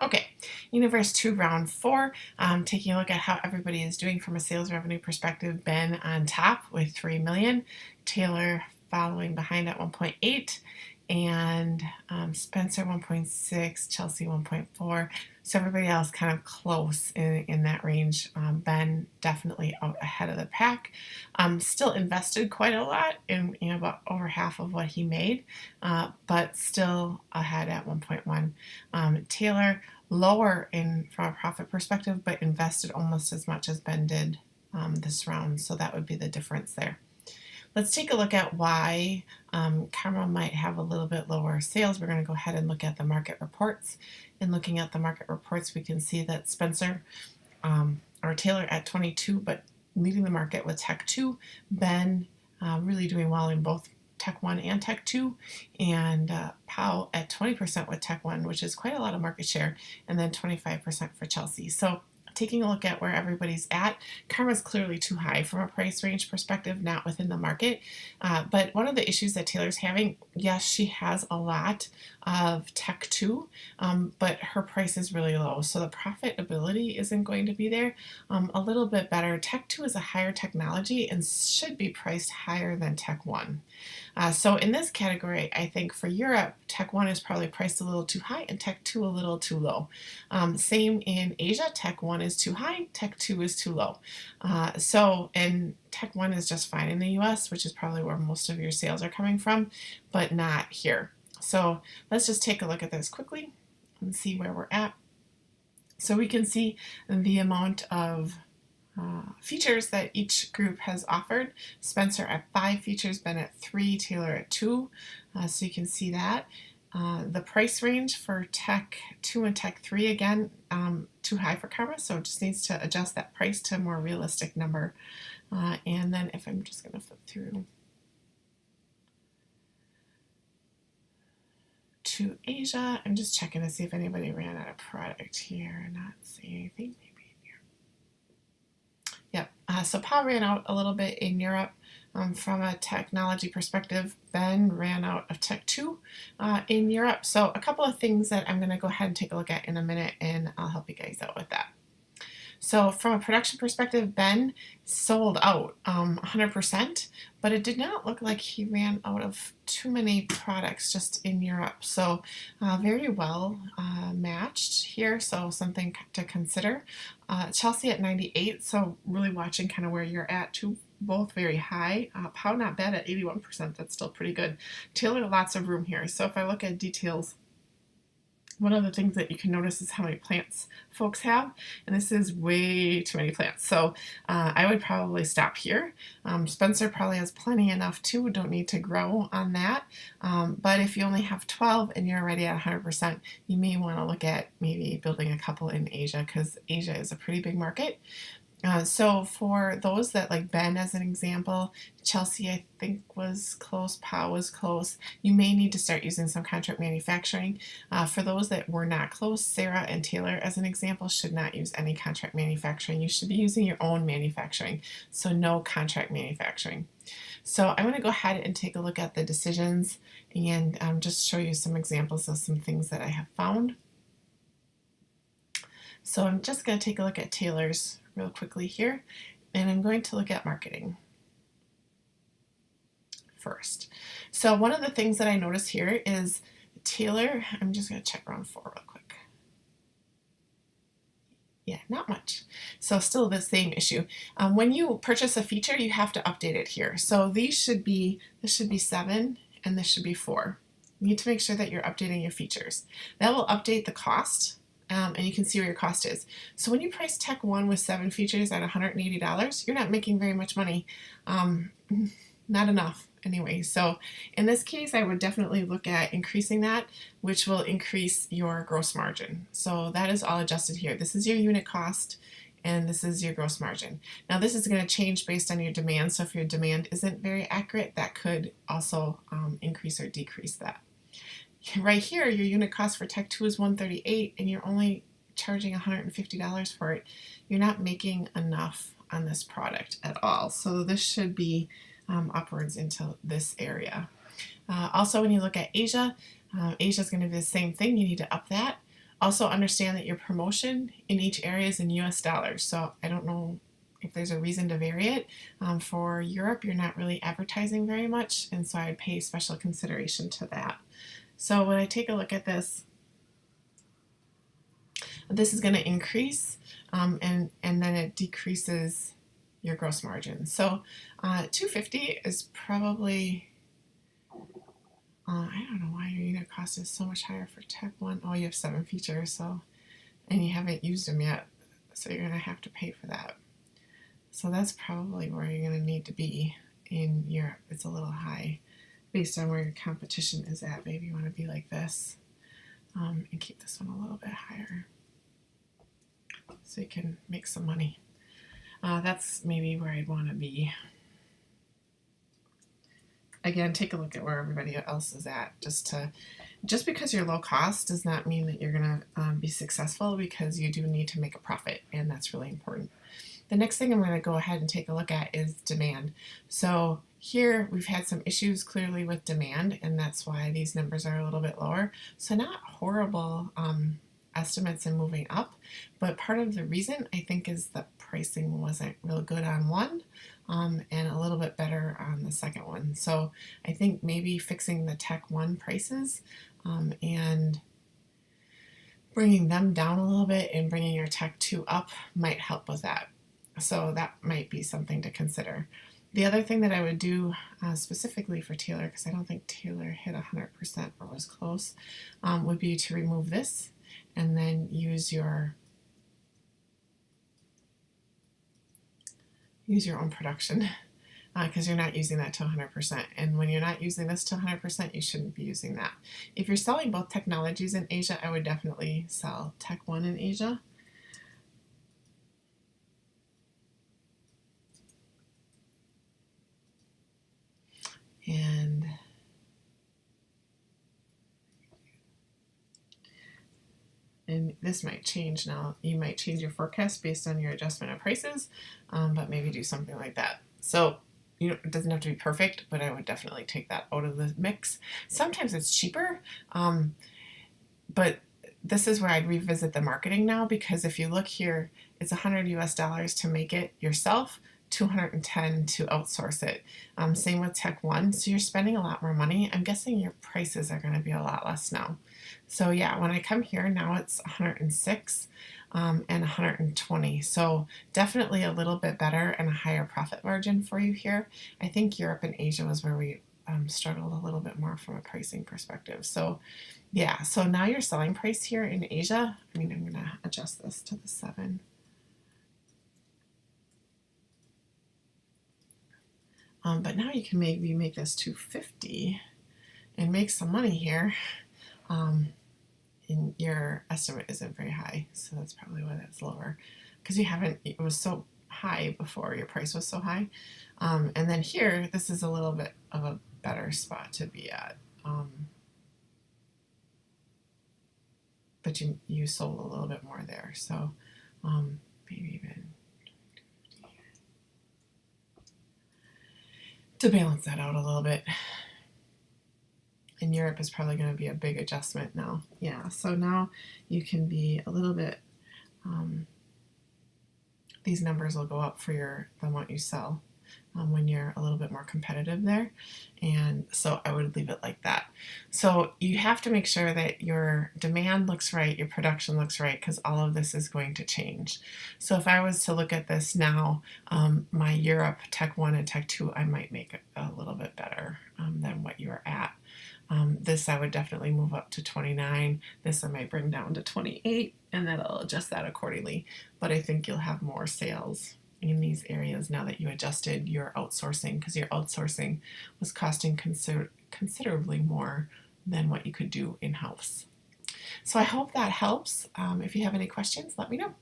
Okay, Un2 Round 4, taking a look at how everybody is doing from a sales revenue perspective. Ben on top with 3 million, Taylor following behind at 1.8, and Spencer 1.6, Chelsea 1.4. So everybody else kind of close in that range. Ben definitely out ahead of the pack. Still invested quite a lot in about over half of what he made, but still ahead at 1.1. Taylor lower in from a profit perspective, but invested almost as much as Ben did this round. So that would be the difference there. Let's take a look at why Karma might have a little bit lower sales. We're going to go ahead and look at the market reports. And looking at the market reports, we can see that Spencer or Taylor at 22, but leading the market with Tech 2. Ben really doing well in both Tech 1 and Tech 2, and Powell at 20% with Tech 1, which is quite a lot of market share, and then 25% for Chelsea. So taking a look at where everybody's at, Karma's clearly too high from a price range perspective, not within the market. But one of the issues that Taylor's having, yes, she has a lot of Tech 2, but her price is really low. So the profitability isn't going to be there. A little bit better. Tech 2 is a higher technology and should be priced higher than Tech 1. So in this category, I think for Europe, Tech 1 is probably priced a little too high and Tech 2 a little too low. Same in Asia, Tech 1 is too high, Tech 2 is too low. And Tech 1 is just fine in the US, which is probably where most of your sales are coming from, but not here. So let's just take a look at this quickly and see where we're at. So we can see the amount of features that each group has offered. Spencer at 5 features, Ben at 3, Taylor at 2. So you can see that. The price range for Tech 2 and Tech 3, again, too high for Karma, so it just needs to adjust that price to a more realistic number. And then if I'm just going to flip through to Asia, I'm just checking to see if anybody ran out of product here. Not seeing anything. Yep, so Powell ran out a little bit in Europe from a technology perspective. Ben ran out of Tech 2 in Europe. So a couple of things that I'm going to go ahead and take a look at in a minute, and I'll help you guys out with that. So from a production perspective, Ben sold out 100%, but it did not look like he ran out of too many products just in Europe. So very well matched here, so something to consider. Chelsea at 98, so really watching kind of where you're at too. Both very high. Powell not bad at 81%, that's still pretty good. Taylor, lots of room here. So if I look at details, one of the things that you can notice is how many plants folks have, and this is way too many plants. So I would probably stop here. Spencer probably has plenty enough too, don't need to grow on that. But if you only have 12 and you're already at 100%, you may want to look at maybe building a couple in Asia, because Asia is a pretty big market. So for those that like Ben as an example, Chelsea I think was close, Powell was close, you may need to start using some contract manufacturing. For those that were not close, Sarah and Taylor as an example should not use any contract manufacturing. You should be using your own manufacturing, so no contract manufacturing. So I'm going to go ahead and take a look at the decisions and just show you some examples of some things that I have found. So I'm just going to take a look at Taylor's real quickly here, and I'm going to look at marketing first. So one of the things that I notice here is Taylor, I'm just going to check round 4 real quick. Yeah, not much. So still the same issue. When you purchase a feature, you have to update it here. So this should be 7 and this should be 4. You need to make sure that you're updating your features. That will update the cost. And you can see where your cost is. So when you price Tech 1 with 7 features at $180, you're not making very much money. Not enough anyway. So in this case, I would definitely look at increasing that, which will increase your gross margin. So that is all adjusted here. This is your unit cost, and this is your gross margin. Now this is going to change based on your demand. So if your demand isn't very accurate, that could also increase or decrease that. Right here, your unit cost for Tech 2 is $138, and you're only charging $150 for it. You're not making enough on this product at all. So this should be upwards into this area. Also, when you look at Asia, Asia is going to be the same thing. You need to up that. Also understand that your promotion in each area is in US dollars. So I don't know if there's a reason to vary it. For Europe, you're not really advertising very much, and so I'd pay special consideration to that. So when I take a look at this, this is going to increase, and then it decreases your gross margin. So 250 is probably, I don't know why your unit cost is so much higher for Tech 1. Oh, you have 7 features, so, and you haven't used them yet, so you're going to have to pay for that. So that's probably where you're going to need to be in Europe. It's a little high based on where your competition is at. Maybe you want to be like this, and keep this one a little bit higher so you can make some money. That's maybe where I'd want to be. Again, take a look at where everybody else is at. Just because you're low cost does not mean that you're going to be successful, because you do need to make a profit, and that's really important. The next thing I'm going to go ahead and take a look at is demand. So here we've had some issues clearly with demand, and that's why these numbers are a little bit lower. So not horrible estimates and moving up, but part of the reason I think is the pricing wasn't real good on one, and a little bit better on the second one. So I think maybe fixing the Tech 1 prices and bringing them down a little bit and bringing your Tech 2 up might help with that. So that might be something to consider. The other thing that I would do specifically for Taylor, because I don't think Taylor hit 100% or was close, would be to remove this and then use your own production, because you're not using that to 100%. And when you're not using this to 100%, you shouldn't be using that. If you're selling both technologies in Asia, I would definitely sell Tech 1 in Asia. And this might change now. You might change your forecast based on your adjustment of prices, but maybe do something like that. So it doesn't have to be perfect, but I would definitely take that out of the mix. Sometimes it's cheaper, but this is where I'd revisit the marketing now, because if you look here, it's $100 US to make it yourself, 210 to outsource it. Same with Tech 1, so you're spending a lot more money. I'm guessing your prices are going to be a lot less now. So yeah, when I come here now, it's 106 and 120. So definitely a little bit better and a higher profit margin for you here. I think Europe and Asia was where we struggled a little bit more from a pricing perspective. So yeah, so now your selling price here in Asia, I'm going to adjust this to the 7. But now you can maybe make this 250 and make some money here. And your estimate isn't very high, so that's probably why that's lower, because it was so high before, your price was so high. And then here, this is a little bit of a better spot to be at. But you sold a little bit more there, so maybe even to balance that out a little bit. And Europe is probably going to be a big adjustment now. Yeah, so now you can be a little bit, these numbers will go up for than what you sell when you're a little bit more competitive there. And so I would leave it like that. So you have to make sure that your demand looks right, your production looks right, because all of this is going to change. So if I was to look at this now, my Europe Tech 1 and Tech 2, I might make it a little bit better than what you're at. This I would definitely move up to 29. This I might bring down to 28, and then I'll adjust that accordingly. But I think you'll have more sales in these areas now that you adjusted your outsourcing, because your outsourcing was costing considerably more than what you could do in-house. So I hope that helps. If you have any questions, let me know.